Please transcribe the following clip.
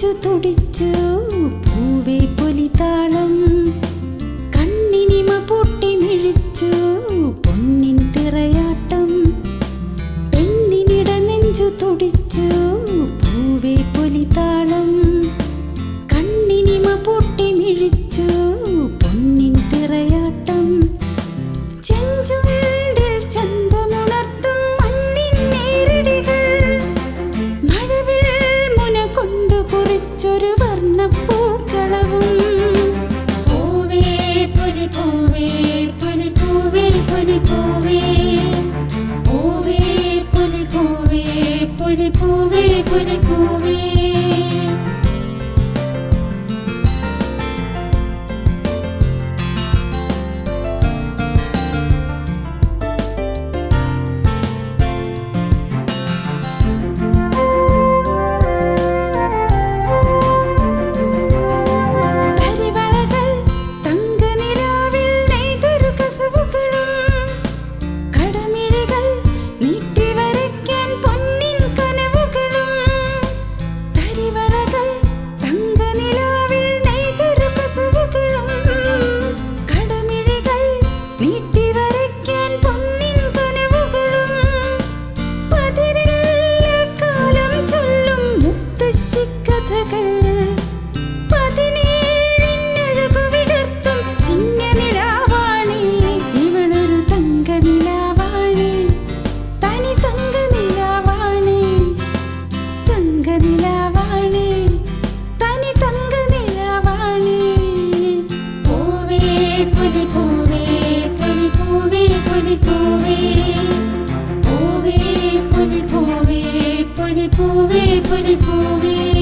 നെഞ്ചു തുടിച്ചു പൂവേ പൊലിതാളം കണ്ണിനിമ പൊട്ടി മിഴിച്ചു പൊന്നിൻ തിറയാട്ടം പെണ്ണിനിട നെഞ്ചു തുടിച്ചു പൂവേ പൊലിതാളം കണ്ണിനിമ പൊട്ടി മിഴിച്ചു പൊന്നിൻ തിറയാട്ടം ചെഞ്ചുണ്ടിൽ ചന്തമുണർത്തും മണ്ണിൻ നേരടികൾ മഴവിൽ മുന കൊണ്ടു കുറിച്ചൊരു വർണ്ണപ്പൂക്കളവും പൂവേ പൊലി പൂവേ പൊലി പൂവേ പൊലി പൂവേ പൂവേ പൊലി പൂവേ പൊലി പൂവേ പൊലി പൂവേ പൂവേ പൊലി പൂവേ